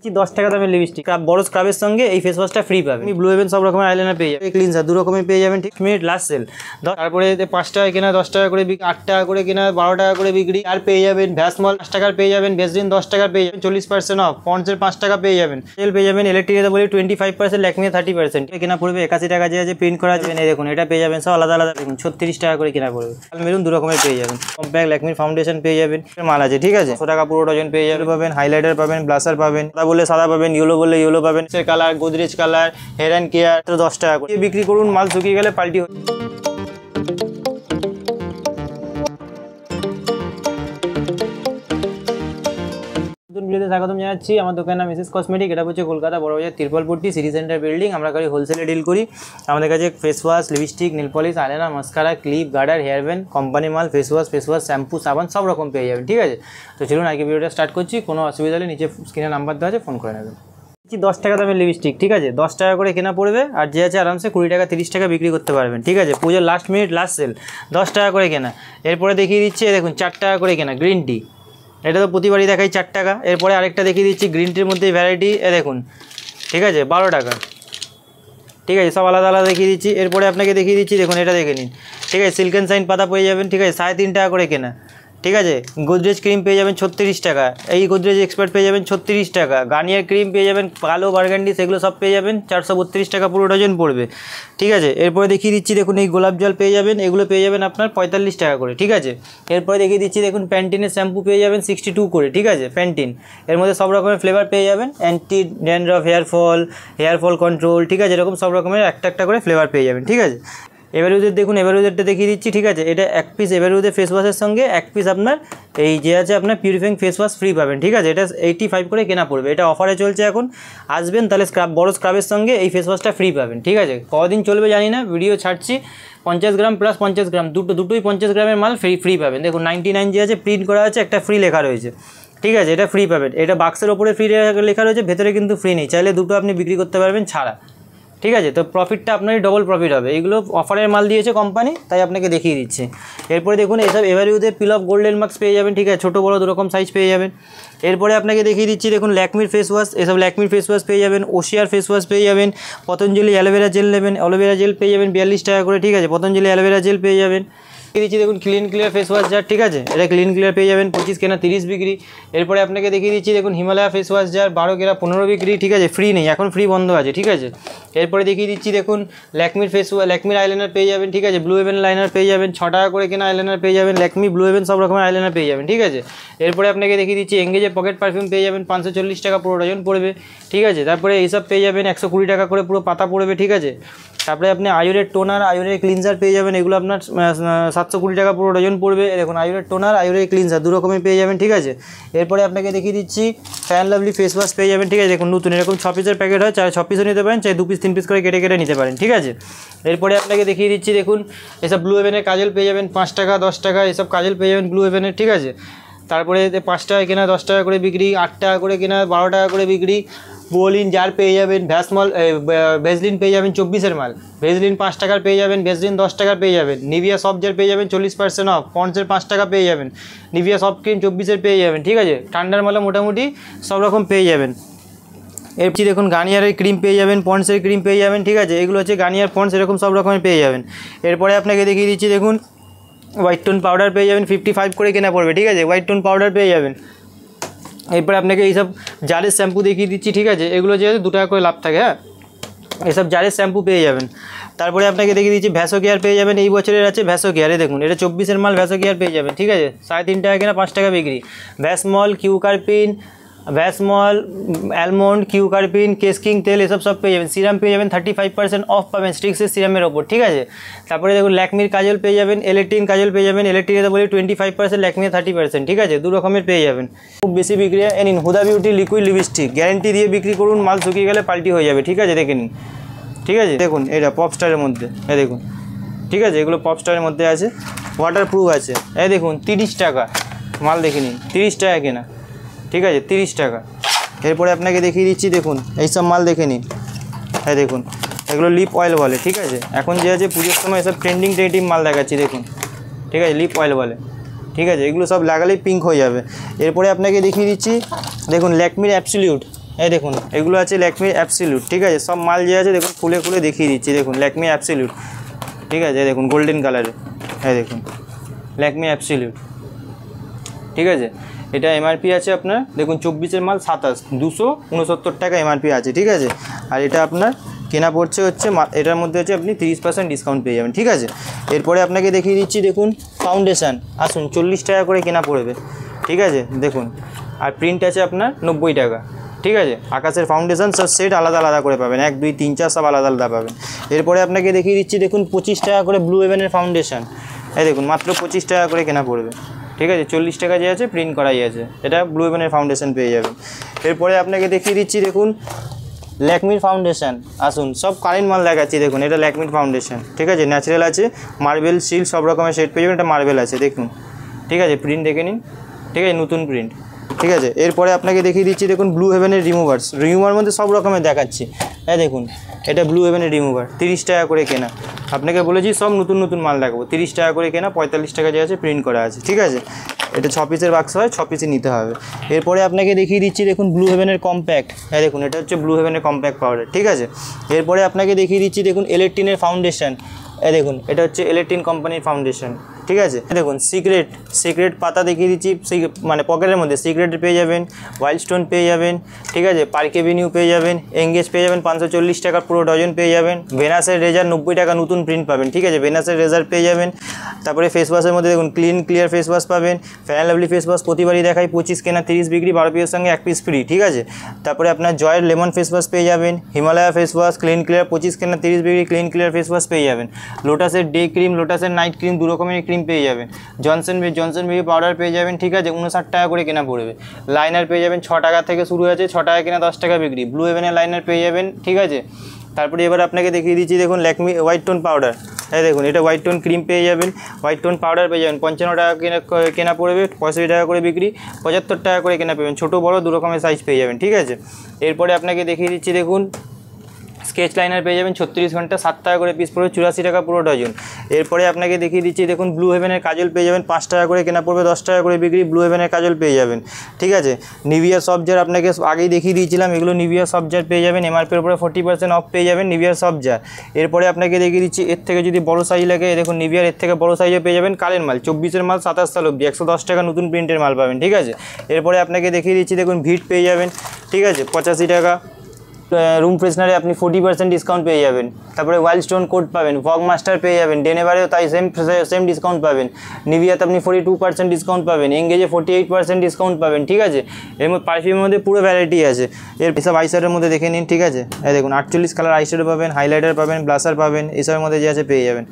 10 টাকা দামের লিপস্টিক বড় স্ক্রাবের সঙ্গে এই ফেস ওয়াশটা ফ্রি পাবেন। আপনি ব্লু হেভেন সব রকমের আইলাইনার পেয়ে যাবেন, ক্লিনজার দু রকমের পেয়ে যাবেন। ঠিক মিনিট লাস্ট সেল। তারপরে 5 টাকা কেনা 10 টাকা করে বিক্রি, 8 টাকা করে কেনা 12 টাকা করে বিক্রি। আর পেয়ে যাবেন ভ্যাসমল 5 টাকার পেয়ে যাবেন, ভেসলিন 10 টাকার পেয়ে যাবেন 40% অফ, পন্ডসের 5 টাকা পেয়ে যাবেন, সেল পেয়ে যাবেন। ইলেকট্রিকে বলি 25%, ল্যাকমিতে 30%। কেনা পড়বে 81 টাকা, যে প্রিন্ট করা যাবে। এই দেখুন এটা পেয়ে যাবেন সব আলাদা আলাদা। দেখুন 36 টাকা করে কেনা পড়বে। মেরুন দু রকমের পেয়ে যাবেন। কম্প্যাক্ট ল্যাকমির ফাউন্ডেশন পেয়ে যাবেন, মাল আছে ঠিক আছে। 100 টাকা পুরো ডজন পেয়ে যাবেন। পাবেন হাইলাইটার পাবেন, ব্লাসার পাবেন, সাদা বলে সাদা পাবেন, ইয়েলো বলে ইয়েলো পাবেন, colour Godrej colour, hair and care 10 টাকা করে বিক্রি করুন। মাল শুকিয়ে গেলে পাল্টি। ভিডিওতে স্বাগতম জানাচ্ছি। আমার দোকানের নাম এসএস কসমেটিক। এটা হচ্ছে Kolkata Barabazar Tirpalpatti city centre building. আমরা করি হোলসেলে ডিল করি। আমাদের কাছে face wash, lipstick, nail polish, eyeliner, mascara, clip, garter, hair band, company মাল, ফেস ওয়াশ, শ্যাম্পু, সাবান সব রকম পেয়ে যাবেন ঠিক আছে। তো চলুন আগে ভিডিওটা স্টার্ট করছি। কোনো অসুবিধা হলে নিচে স্ক্রিনে নাম্বার দেওয়া আছে, ফোন করে নেবেন। 10 টাকা দামের লিপস্টিক ঠিক আছে, 10 টাকা করে কেনা পড়বে। আর যে আছে আরামসে 20 টাকা 30 টাকা বিক্রি করতে পারবেন ঠিক আছে। পুজোর লাস্ট মিনিট লাস্ট সেল, 10 টাকা করে কেনা। এরপরে দেখিয়ে দিচ্ছি দেখুন 4 টাকা করে কেনা গ্রিন টি। এটা তো প্রতিবারই দেখাই 4 টাকা। এরপরে আরেকটা দেখিয়ে দিচ্ছি গ্রিন টির মধ্যে ভ্যারাইটি, দেখুন ঠিক আছে 12 টাকা ঠিক আছে। সব আলাদা আলাদা দেখিয়ে দিচ্ছি। এরপরে আপনাকে দেখিয়ে দিচ্ছি দেখুন এটা দেখে নিন ঠিক আছে। সিল্ক অ্যান্ড শাইন পাতা পেয়ে যাবেন ঠিক আছে, 3.5 টাকা করে কেনা ঠিক আছে। গোদরেজ ক্রিম পেয়ে যাবেন 36 টাকা, এই গোদরেজ এক্সপার্ট পেয়ে যাবেন 36 টাকা। গার্নিয়ার ক্রিম পেয়ে যাবেন কালো বার্গান্ডি, সেগুলো সব পেয়ে যাবেন 432 টাকা পুরো ডজন পড়বে ঠিক আছে। এরপরে দেখিয়ে দিচ্ছি দেখুন এই গোলাপ জল পেয়ে যাবেন, এগুলো পেয়ে যাবেন আপনার 45 টাকা করে ঠিক আছে। এরপরে দেখিয়ে দিচ্ছি দেখুন প্যান্টিনের শ্যাম্পু পেয়ে যাবেন 62 করে ঠিক আছে। প্যান্টিন এর মধ্যে সব রকমের ফ্লেভার পেয়ে যাবেন, anti dandruff, hair fall control ঠিক আছে। এরকম সব রকমের একটা একটা করে ফ্লেভার পেয়ে যাবেন ঠিক আছে। এভারউডের দেখুন, এভারউডেরটা দেখিয়ে দিচ্ছি ঠিক আছে। এটা 1 পিস এভারউডের ফেস ওয়াশের সঙ্গে 1 পিস আপনার এই যে আছে আপনার পিউরিফাইং ফেস ওয়াশ ফ্রি পাবেন ঠিক আছে। এটা 85 করে কেনা পড়বে। এটা অফারে চলছে এখন, আসবেন তাহলে বড় স্ক্রাবের সঙ্গে এই ফেস ওয়াশটা ফ্রি পাবেন ঠিক আছে। কদিন চলবে জানি না, ভিডিও ছাড়ছি। 50 গ্রাম প্লাস 50 গ্রাম দুটোই 50 গ্রামের মাল ফ্রি পাবেন। দেখুন 99 যে আছে প্রিন্ট করা আছে, একটা ফ্রি লেখা রয়েছে ঠিক আছে। এটা ফ্রি পাবেন। এটা বাক্সের ওপরে ফ্রি লেখা রয়েছে, ভেতরে কিন্তু ফ্রি নেই। চাইলে দুটো আপনি বিক্রি করতে পারবেন ছাড়া ঠিক আছে। তো প্রফিটটা আপনারই ডবল প্রফিট হবে। এগুলো অফারের মাল দিয়েছে কোম্পানি, তাই আপনাকে দেখিয়ে দিচ্ছে। এরপরে দেখুন এইসব এভারউডের পিল অফ গোল্ডেন মার্কস পেয়ে যাবেন ঠিক আছে, ছোটো বড়ো দুরকম সাইজ পেয়ে যাবেন। এরপরে আপনাকে দেখিয়ে দিচ্ছি দেখুন ল্যাকমির ফেস ওয়াশ, এসব ল্যাকমির ফেস ওয়াশ পেয়ে যাবেন। ওশিয়ার ফেস ওয়াশ পেয়ে যাবেন। পতঞ্জলি অ্যালোভেরা জেল নেবেন, অ্যালোভেরা জেল পেয়ে যাবেন 42 টাকা করে ঠিক আছে। পতঞ্জলি অ্যালোভেরা জেল পেয়ে যাবেন। দিচ্ছি দেখুন Clean Clear face wash jar ঠিক আছে। এটা ক্লিন ক্লিয়ার পেয়ে যাবেন 25 কেনা 30 বিক্রি। এরপরে আপনাকে দেখিয়ে দিচ্ছি দেখুন হিমালয়া ফেস ওয়াশ জার 12 কেনা 15 বিক্রি ঠিক আছে। ফ্রি নেই এখন, ফ্রি বন্ধ আছে ঠিক আছে। এরপরে দেখিয়ে দিচ্ছি দেখুন ল্যাকমির ল্যাকমির আইলাইনার পেয়ে যাবেন ঠিক আছে। ব্লু হেভেন লাইনার পেয়ে যাবেন 6 টাকা করে কেনা আইলাইনার পেয়ে যাবেন। ল্যাকমি, ব্লু হেভেন সব রকমের আইলাইনার পেয়ে যাবেন ঠিক আছে। এরপরে আপনাকে দেখিয়ে দিচ্ছি এঙ্গেজের পকেট পারফিউম পেয়ে যাবেন 540 টাকা পুরো ডজন পড়বে ঠিক আছে। তারপরে এইসব পেয়ে যাবেন 120 টাকা করে পুরো পাতা পড়বে ঠিক আছে। তারপরে আপনি আয়ুরের টোনার, আয়ুরের ক্লিনজার পেয়ে যাবেন, এগুলো আপনার 720 টাকা পুরো ডজন পড়বে। দেখুন আয়ুরের টোনার, আয়ুরের ক্লিনজার দু রকমের পেয়ে যাবেন ঠিক আছে। এরপরে আপনাকে দেখিয়ে দিচ্ছি ফ্যান লাভলি ফেস ওয়াশ পেয়ে যাবেন ঠিক আছে। দেখুন নতুন এরকম 6 পিসের প্যাকেট হয়, চাই 6 পিসও নিতে পারেন, চাই 2 পিস 3 পিস করে কেটে কেটে নিতে পারেন ঠিক আছে। এরপরে আপনাকে দেখিয়ে দিচ্ছি দেখুন এসব ব্লু হেভেনের কাজল পেয়ে যাবেন 5 টাকা 10 টাকা, এসব কাজল পেয়ে যাবেন ব্লু হেভেনের ঠিক আছে। তারপরে 5 টাকা কেনা 10 টাকা করে বিক্রি, 8 টাকা করে কেনা 12 টাকা করে বিক্রি। বোলিন জার পেয়ে যাবেন, ভেসলিন পেয়ে যাবেন 24-এর মাল, ভেসলিন 5 টাকার পেয়ে যাবেন, ভেসলিন 10 টাকার পেয়ে যাবেন। নিভিয়া সফট জার পেয়ে যাবেন 40% অফ, পন্ডসের 5 টাকা পেয়ে যাবেন। নিভিয়া সফট ক্রিম 24-এর পেয়ে যাবেন ঠিক আছে। ঠান্ডার মালে মোটামুটি সব রকম পেয়ে যাবেন। এরপর দেখুন গার্নিয়ারের ক্রিম পেয়ে যাবেন, পন্ডসের ক্রিম পেয়ে যাবেন ঠিক আছে। এগুলো হচ্ছে গার্নিয়ার পন্ডস, এরকম সব রকমের পেয়ে যাবেন। এরপরে আপনাকে দেখিয়ে দিচ্ছি দেখুন হোয়াইট টোন পাউডার পেয়ে যাবেন 55 করে কেনা পড়বে ঠিক আছে। হোয়াইট টোন পাউডার পেয়ে যাবেন। এরপরে আপনাকে এইসব জারের শ্যাম্পু দেখিয়ে দিচ্ছি ঠিক আছে। এগুলো যেহেতু 2 টাকা করে লাভ থাকে, হ্যাঁ এসব জারের শ্যাম্পু পেয়ে যাবেন। তারপরে আপনাকে দেখিয়ে দিচ্ছি ভ্যাসো কেয়ার পেয়ে যাবেন, এই বছরের আছে ভ্যাসো কেয়ারে। দেখুন এটা 24-এর মাল, ভ্যাসো কেয়ার পেয়ে যাবেন ঠিক আছে। 3.5 টাকা কেনা 5 টাকা বিক্রি। ভ্যাসমল, কিউকারপিন, ভ্যাসমল, অ্যালমন্ড, কিউকারপিন, কেসকিং তেল এসব সব পেয়ে যাবেন। সিরাম পেয়ে যাবেন 35% অফ পাবেন স্ট্রিক্সের সিরামের ওপর ঠিক আছে। তারপরে দেখুন ল্যাকমির কাজল পেয়ে যাবেন, ইলেকট্রিন কাজল পেয়ে যাবেন। ইলেকট্রিকে বলি 25%, ল্যাকমিতে 30% ঠিক আছে। দু রকমের পেয়ে যাবেন। খুব বেশি বিক্রি হয় নিন হুদা বিউটি লিকুইড লিপস্টিক, গ্যারেন্টি দিয়ে বিক্রি করুন, মাল শুকিয়ে গেলে পাল্টি হয়ে যাবে ঠিক আছে। দেখে নিন ঠিক আছে। দেখুন এটা পপস্টারের মধ্যে, দেখুন ঠিক আছে। এগুলো পপস্টারের মধ্যে আছে, ওয়াটারপ্রুফ আছে। দেখুন 30 টাকা মাল, দেখে নিন 30 টাকা কেনা ঠিক আছে, 30 টাকা। এরপরে আপনাকে দেখিয়ে দিচ্ছি দেখুন এইসব মাল দেখে নিন। দেখুন এগুলো লিপ অয়েল বলে ঠিক আছে। এখন যে আছে পুজোর সময় এসব ট্রেন্ডিং মাল দেখাচ্ছি দেখুন ঠিক আছে, লিপ অয়েল বলে ঠিক আছে। এগুলো সব লাগালেই পিঙ্ক হয়ে যাবে। এরপরে আপনাকে দেখিয়ে দিচ্ছি দেখুন ল্যাকমির অ্যাবসলিউট এই দেখুন এগুলো আছে ল্যাকমি অ্যাবসলিউট, ঠিক আছে। সব মাল যে আছে দেখুন খুলে খুলে দেখিয়ে দিচ্ছি, দেখুন ল্যাকমি অ্যাবসলিউট, ঠিক আছে। দেখুন গোল্ডেন কালারে, হ্যাঁ দেখুন ল্যাকমি অ্যাবসলিউট, ঠিক আছে। এটা এমআরপি আছে আপনার দেখুন 24-এর মাল 269 টাকা এমআরপি আছে, ঠিক আছে। আর এটা আপনার কেনা পড়ছে হচ্ছে এটার মধ্যে হচ্ছে আপনি 30% ডিসকাউন্ট পেয়ে যাবেন, ঠিক আছে। এরপরে আপনাকে দেখিয়ে দিচ্ছি দেখুন ফাউন্ডেশন, আসুন 40 টাকা করে কেনা পড়বে, ঠিক আছে। দেখুন আর প্রিন্ট আছে আপনার 90 টাকা, ঠিক আছে। আকাশের ফাউন্ডেশন সব সেট আলাদা আলাদা করে পাবেন, 1 2 3 4 সব আলাদা আলাদা পাবেন। এরপরে আপনাকে দেখিয়ে দিচ্ছি দেখুন 25 টাকা করে ব্লু হেভেনের ফাউন্ডেশন, এই দেখুন মাত্র 25 টাকা করে কেনা পড়বে, ঠিক আছে। 40 টাকা যে আছে প্রিন্ট করাই আছে, এটা ব্লু হেভেনের ফাউন্ডেশন পেয়ে যাবেন। এরপরে আপনাকে দেখিয়ে দিচ্ছি দেখুন ল্যাকমির ফাউন্ডেশন, আসুন সব কারেন্ট মাল দেখাচ্ছি, দেখুন এটা ল্যাকমির ফাউন্ডেশন, ঠিক আছে। ন্যাচারাল আছে, মার্বেল সিল সব রকমের শেড পেয়ে যাবেন, এটা মার্বেল আছে দেখুন, ঠিক আছে। প্রিন্ট দেখে নিন, ঠিক আছে, নতুন প্রিন্ট, ঠিক আছে। এরপরে আপনাকে দেখিয়ে দিচ্ছি দেখুন ব্লু হেভেনের রিমুভার মধ্যে সব রকমের দেখাচ্ছি, হ্যাঁ দেখুন এটা ব্লু হেভেনের রিমুভার 30 টাকা করে কেনা, আপনাকে বলেছি সব নতুন নতুন মাল দেখাবো, 30 টাকা করে কেনা, 45 টাকা যে আছে প্রিন্ট করা আছে, ঠিক আছে। এটা 6 পিসের বাক্স হয়, 6 পিসই নিতে হবে। এরপরে আপনাকে দেখিয়ে দিচ্ছি দেখুন ব্লু হেভেনের কম্প্যাক্ট, হ্যাঁ দেখুন এটা হচ্ছে ব্লু হেভেনের কম্প্যাক্ট পাউডার, ঠিক আছে। এরপরে আপনাকে দেখিয়ে দিচ্ছি দেখুন ইলেকট্রিনের ফাউন্ডেশন, এই দেখুন এটা হচ্ছে ইলেকট্রিন কোম্পানির ফাউন্ডেশন, ঠিক আছে। দেখুন সিক্রেট পাতা দেখিয়ে দিচ্ছি, মানে পকেটের মধ্যে সিক্রেট পেয়ে যাবেন, ওয়াইল্ড স্টোন পেয়ে যাবেন, ঠিক আছে। পার্ক এভিনিউ পেয়ে যাবেন, এঙ্গেজ পেয়ে যাবেন 540 টাকা পুরো ডজন পেয়ে যাবেন। ভেনাসের রেজার 90 টাকা নতুন প্রিন্ট পাবেন, ঠিক আছে। ভেনাসের রেজার পেয়ে যাবেন। তারপরে ফেস ওয়াশের মধ্যে দেখুন ক্লিয়ার ফেস ওয়াশ পাবেন। Fair and lovely face wash প্রতিবারই দেখাই 25 কেনা 30 বিক্রি, 12 পিসের সঙ্গে 1 পিস ফ্রি, ঠিক আছে। তারপরে আপনার জয়ের লেমন ফেস ওয়াশ পেয়ে যাবেন। হিমালয়া ফেস ওয়াশ ক্লিয়ার 25 কেনা 30 বিক্রি, ক্লিয়ার ফেস ওয়াশ পেয়ে যাবেন। লোটাসের ডে ক্রিম, লোটাসের নাইট ক্রিম, 2 রকমের ক্রিম পেয়ে যাবেন। জনসন বেবি পাউডার পেয়ে যাবেন, ঠিক আছে, 59 টাকা করে কেনা পড়বে। লাইনার পেয়ে যাবেন 6 টাকা থেকে শুরু আছে, 6 টাকা কেনা 10 টাকা বিক্রি। ব্লু হেভেনের লাইনার পেয়ে যাবেন, ঠিক আছে। তারপরে এবার আপনাকে দেখিয়ে দিচ্ছি দেখুন ল্যাকমি হোয়াইট টোন পাউডার, এই দেখুন এটা হোয়াইট টোন ক্রিম পেয়ে যাবেন, হোয়াইট টোন পাউডার পেয়ে যাবেন। 55 টাকা কেনা পড়বে, 65 টাকা করে বিক্রি, 75 টাকা করে কেনা পাবেন। ছোটো বড়ো 2 রকমের সাইজ পেয়ে যাবেন, ঠিক আছে। এরপরে আপনাকে দেখিয়ে দিচ্ছি দেখুন স্কেচ লাইনার পেয়ে যাবেন 36 ঘন্টা, 7 টাকা করে পিস পড়বে, 84 টাকা পুরো ডজন। এরপরে আপনাকে দেখিয়ে দিচ্ছি দেখুন ব্লু হেভেনের কাজল পেয়ে যাবেন, 5 টাকা করে কেনা পড়বে, 10 টাকা করে বিক্রি। ব্লু হেভেনের কাজল পেয়ে যাবেন, ঠিক আছে। নিভিয়া সফটজার আপনাকে আগেই দেখিয়ে দিয়েছিলাম, এগুলো নিভিয়া সফটজার পেয়ে যাবেন, এমআরপির উপরে 40% অফ পেয়ে যাবেন নিভিয়ার সফটজার। এরপরে আপনাকে দেখিয়ে দিচ্ছি এর থেকে যদি বড় সাইজ লাগে, দেখুন নিভিয়ার এর থেকে বড় সাইজে পেয়ে যাবেন কালের মাল, 24-এর মাল 27 সাল অবধি 110 টাকা নতুন প্রিন্টের মাল পাবেন, ঠিক আছে। এরপরে আপনাকে দেখিয়ে দিচ্ছি দেখুন ভিট পেয়ে যাবেন, ঠিক আছে, 85 টাকা। রুম ফ্রেশনারে আপনি 40% ডিসকাউন্ট পেয়ে যাবেন। তারপরে ওয়াইল্ড স্টোন কোড পাবেন, ফগ মাস্টার পেয়ে যাবেন, ডেনেভারেও তাই সেম ডিসকাউন্ট পাবেন। নিভিয়াতে আপনি 42% ডিসকাউন্ট পাবেন, এঙ্গেজে 48% ডিসকাউন্ট পাবেন, ঠিক আছে। এর মধ্যে পারফিউমের মধ্যে পুরো ভ্যারাইটি আছে। এর এসব আইশ্যাডোর মধ্যে দেখে নিন, ঠিক আছে। এই দেখুন 48 কালার আইশ্যাডো পাবেন, হাইলাইটার পাবেন, ব্লাসার পাবেন, এসবের মধ্যে যে আছে পেয়ে যাবেন,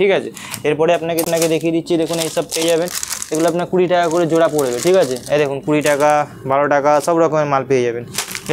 ঠিক আছে। এরপরে আপনাকে দেখিয়ে দিচ্ছি দেখুন এইসব পেয়ে যাবেন, এগুলো আপনার 20 টাকা করে জোড়া পড়বে, ঠিক আছে। এই দেখুন 20 টাকা 12 টাকা সব রকমের মাল পেয়ে যাবেন।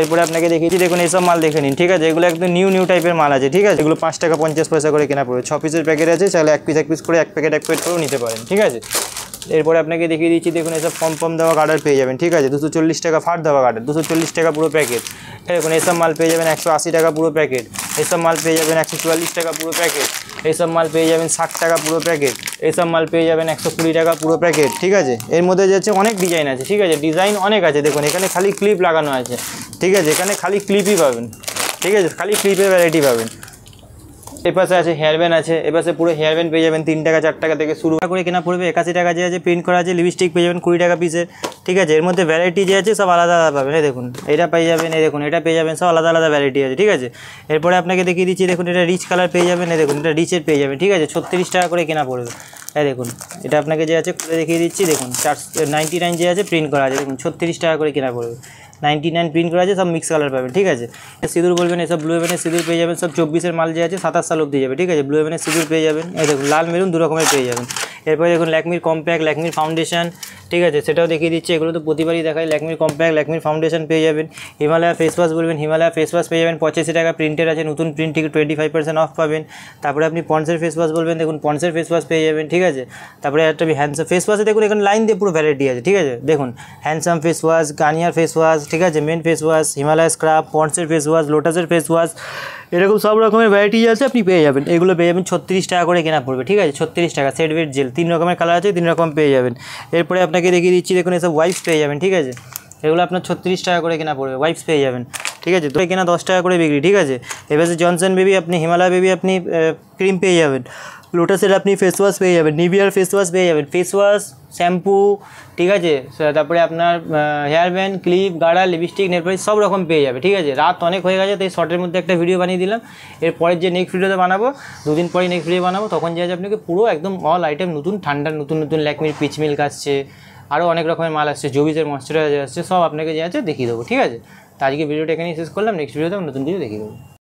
এরপরে আপনাকে দেখিয়েছি দেখুন এইসব মাল দেখে নিন, ঠিক আছে। এগুলো একদম নিউ টাইপের মাল আছে, ঠিক আছে। এগুলো 5 টাকা 50 পয়সা করে কেনা পড়বে, 6 পিসের প্যাকেট আছে, চাইলে এক পিস করে এক প্যাকেট করেও নিতে পারেন, ঠিক আছে। এরপরে আপনাকে দেখিয়ে দিচ্ছি দেখুন এসব কম দেওয়া গার্ডার পেয়ে যাবেন, ঠিক আছে। 240 টাকা ফাট দেওয়া গার্ডার, 240 টাকা পুরো প্যাকেট। দেখুন এসব মাল পেয়ে যাবেন 180 টাকা পুরো প্যাকেট, এসব মাল পেয়ে যাবেন 144 টাকা পুরো প্যাকেট, এইসব মাল পেয়ে যাবেন 60 টাকা পুরো প্যাকেট, এইসব মাল পেয়ে যাবেন 120 টাকা পুরো প্যাকেট, ঠিক আছে। এর মধ্যে যে আছে অনেক ডিজাইন আছে, ঠিক আছে, ডিজাইন অনেক আছে। দেখুন এখানে খালি ক্লিপ লাগানো আছে, ঠিক আছে, এখানে খালি ক্লিপই পাবেন, ঠিক আছে, খালি ক্লিপের ভ্যারাইটি পাবেন। এপাশে আছে হেয়ার ব্যান্ড আছে, এপাশে পুরো হেয়ার ব্যান্ড পেয়ে যাবেন 3 টাকা 4 টাকা থেকে শুরু করে কেনা পড়বে। 81 টাকা যে আছে প্রিন্ট করা আছে, লিপস্টিক পেয়ে যাবেন 20 টাকা পিসের, ঠিক আছে। এর মধ্যে ভ্যারাইটি যে আছে সব আলাদা পাবেন, এই দেখুন এটা পেয়ে যাবেন, এই দেখুন এটা পেয়ে যাবেন, সব আলাদা ভ্যারাইটি আছে, ঠিক আছে। এরপরে আপনাকে দেখিয়ে দিচ্ছি দেখুন এটা রিচ কালার পেয়ে যাবেন, এই দেখুন এটা রিচের পেয়ে যাবেন, ঠিক আছে, 36 টাকা করে কেনা পড়বে। এই দেখুন এটা আপনাকে যে আছে খুলে দেখিয়ে দিচ্ছি, দেখুন 499 যে আছে প্রিন্ট করা আছে, দেখুন 36 টাকা করে কেনা পড়বে। 99 প্রিন্ট করা আছে, সব মিক্স কালার পাবেন, ঠিক আছে। সিঁদুর বলবেন, এসব ব্লু হেভেনের সিঁদুর পেয়ে যাবেন, সব 24-এর মাল যে আছে 27 সাল অবধি যাবে, ঠিক আছে। ব্লু হেভেনের সিঁদুর পেয়ে যাবেন, এই দেখুন লাল মেরুন 2 রকমের পেয়ে যাবেন। এরপরে দেখুন ল্যাকমির কম্প্যাক্ট, ল্যাকমির ফাউন্ডেশন, ঠিক আছে, সেটাও দেখিয়ে দিচ্ছি। এগুলো তো প্রতিবারই দেখাই। ল্যাকমির কম্প্যাক্ট, ল্যাকমির ফাউন্ডেশন পেয়ে যাবেন। হিমালয়া ফেস ওয়াশ বলবেন, হিমালয়া ফেস ওয়াশ পেয়ে যাবেন 85 টাকা প্রিন্টের আছে, নতুন প্রিন্ট, ঠিক 25% অফ পাবেন। তারপরে আপনি পন্সের ফেস ওয়াশ বলবেন, দেখুন পন্সের ফেস ওয়াশ পেয়ে যাবেন, ঠিক আছে। তারপরে একটা হ্যান্ডসাম ফেস ওয়াশে দেখুন এখানে লাইন দিয়ে পুরো ভ্যারাইটি আছে, ঠিক আছে। দেখুন handsome face wash, Garnier face wash, ঠিক আছে, men face wash, Himalaya scrub, পন্সের ফেস ওয়াশ, লোটাসের ফেস ওয়াশ, এরকম সব রকমের ভ্যারাইটি আছে আপনি পেয়ে যাবেন। এগুলো পেয়ে যাবেন 36 টাকা করে কেনা পড়বে, ঠিক আছে, 36 টাকা। সেট ওয়েট জেল 3 রকমের কালার আছে, 3 রকম পেয়ে যাবেন। এরপরে আপনাকে দেখিয়ে দিচ্ছি দেখুন এসব ওয়াইপস পেয়ে যাবেন, ঠিক আছে। এগুলো আপনার 36 টাকা করে কেনা পড়বে, ওয়াইপস পেয়ে যাবেন, ঠিক আছে। তো কেনা 10 টাকা করে বিক্রি, ঠিক আছে। এবার জনসন বেবি আপনি, হিমালয় বেবি আপনি ক্রিম পেয়ে যাবেন, লোটাসের আপনি ফেস ওয়াশ পেয়ে যাবেন, নিভিয়ার ফেস ওয়াশ পেয়ে যাবেন, ফেস ওয়াশ, শ্যাম্পু, ঠিক আছে। তারপরে আপনার হেয়ার ব্যান্ড, ক্লিপ, গার্ডার, লিপস্টিক, নেল পলিশ সব রকম পেয়ে যাবে, ঠিক আছে। রাত অনেক হয়ে গেছে, তাই শর্টের মধ্যে একটা ভিডিও বানিয়ে দিলাম। এরপরের যে নেক্সট ভিডিওতে বানাবো, 2 দিন পরেই নেক্সট ভিডিও বানাবো, তখন যে আছে আপনাকে পুরো একদম অল আইটেম নতুন, ঠান্ডার নতুন নতুন ল্যাকমির পিচ মিল্ক আসছে, আরও অনেক রকমের মাল আসছে, জবিজের ময়েশ্চারাইজার আসছে, সব আপনাকে যে আছে দেখিয়ে দেবো, ঠিক আছে। তো আজকে ভিডিওটা এখানেই শেষ করলাম, নেক্সট ভিডিওতে নতুন কিছু দেখিয়ে দেবো।